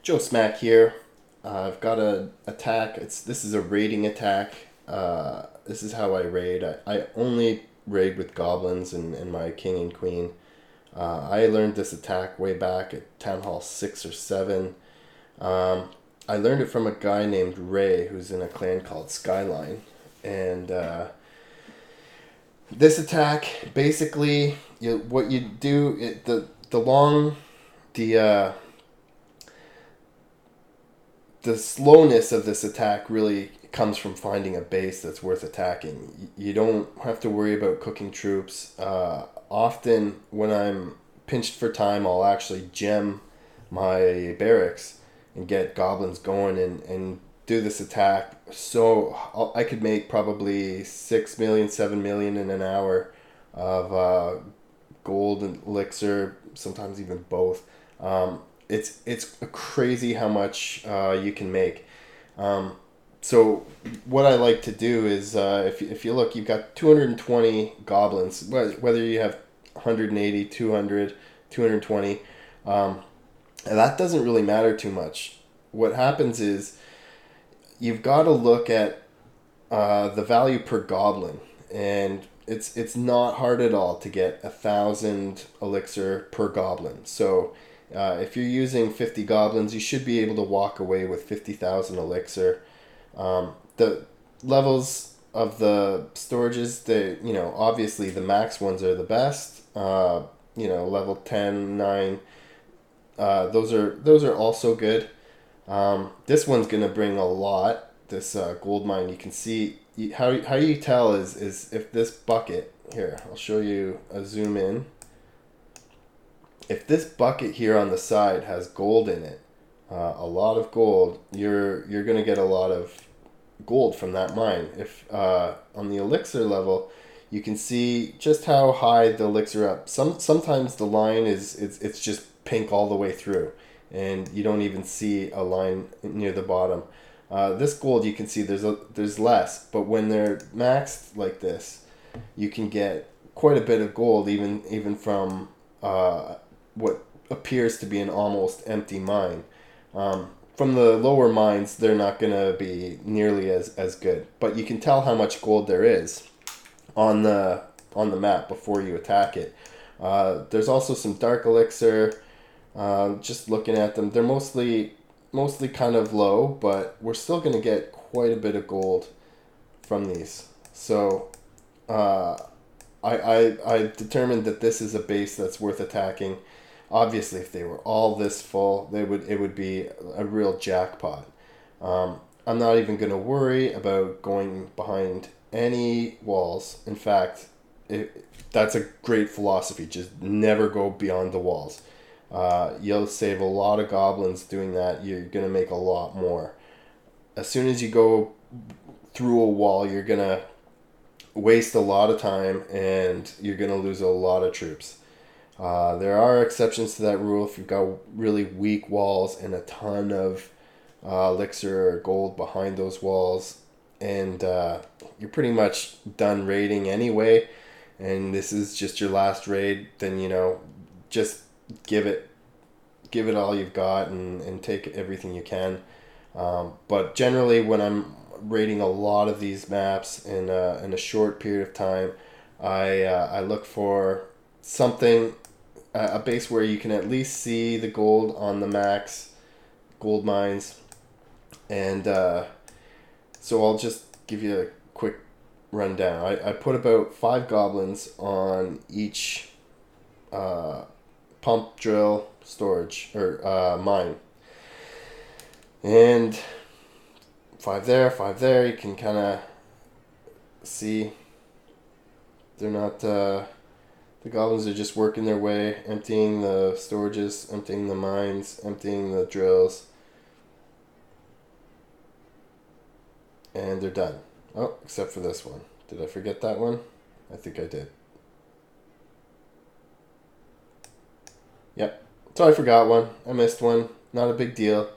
Joe Smack here. I've got a attack. This is a raiding attack. This is how I raid. I only raid with goblins and my king and queen. I learned this attack way back at Town Hall 6 or 7. Um, I learned it from a guy named Ray who's in a clan called Skyline. And this attack, basically, what you do, the long, the the slowness of this attack really comes from finding a base that's worth attacking. You don't have to worry about cooking troops. Often, when I'm pinched for time, I'll actually gem my barracks and get goblins going and do this attack. So I could make probably 6 million, 7 million in an hour of gold and elixir, sometimes even both. It's crazy how much you can make. So what I like to do is, if you look, you've got 220 goblins, whether you have 180, 200, 220, and that doesn't really matter too much. What happens is you've got to look at the value per goblin, and it's not hard at all to get 1,000 elixir per goblin. So if you're using 50 goblins, you should be able to walk away with 50,000 elixir. The levels of the storages, obviously the max ones are the best. Level 10, 9, those are also good. This one's gonna bring a lot. This gold mine, you can see how you tell is if this bucket here. I'll show you a zoom in. If this bucket here on the side has gold in it, a lot of gold, you're gonna get a lot of gold from that mine. If on the elixir level, you can see just how high the elixir up. Sometimes the line it's just pink all the way through, and you don't even see a line near the bottom. This gold, you can see there's less, but when they're maxed like this, you can get quite a bit of gold even from what appears to be an almost empty mine. From the lower mines, they're not going to be nearly as good, but you can tell how much gold there is on the map before you attack it. There's also some dark elixir. Just looking at them, they're mostly kind of low, but we're still going to get quite a bit of gold from these. So I determined that this is a base that's worth attacking. Obviously, if they were all this full, it would be a real jackpot. I'm not even going to worry about going behind any walls. In fact, that's a great philosophy. Just never go beyond the walls. You'll save a lot of goblins doing that. You're going to make a lot more. As soon as you go through a wall, you're going to waste a lot of time and you're going to lose a lot of troops. There are exceptions to that rule if you've got really weak walls and a ton of elixir or gold behind those walls, and you're pretty much done raiding anyway, and this is just your last raid. Then just give it all you've got and take everything you can. But generally, when I'm raiding a lot of these maps in a short period of time, I look for something, a base where you can at least see the gold on the max gold mines. And so I'll just give you a quick rundown. I put about 5 goblins on each pump, drill, storage, or mine. And 5 there, 5 there. You can kind of see they're not... the goblins are just working their way, emptying the storages, emptying the mines, emptying the drills. And they're done. Oh, except for this one. Did I forget that one? I think I did. Yep. So I forgot one. I missed one. Not a big deal.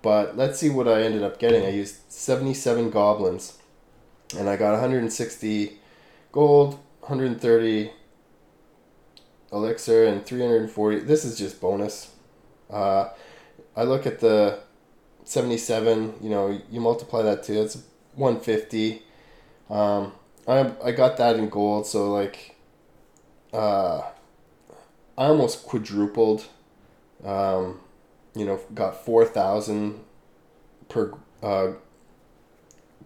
But let's see what I ended up getting. I used 77 goblins. And I got 160 gold, 130 elixir, and 340. This is just bonus. I look at the 77. You multiply that to it's 150. I got that in gold, so like uh, I almost quadrupled. Got 4,000 per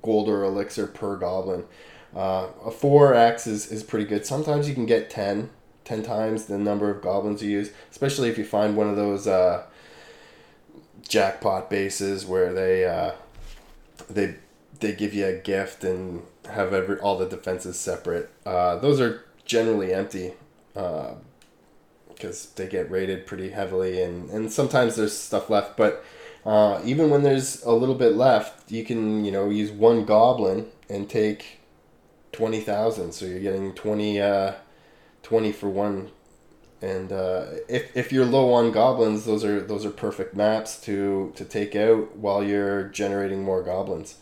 gold or elixir per goblin. A 4x is pretty good. Sometimes you can get 10 times the number of goblins you use, especially if you find one of those jackpot bases where they they give you a gift and have all the defenses separate. Those are generally empty because they get rated pretty heavily, and sometimes there's stuff left. But even when there's a little bit left, you can use one goblin and take 20,000. So you're getting 20 for one. And if you're low on goblins, those are perfect maps to take out while you're generating more goblins.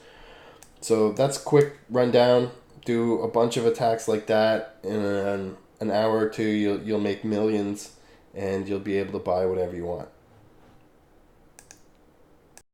So that's quick rundown. Do a bunch of attacks like that in an hour or two. You'll make millions, and you'll be able to buy whatever you want.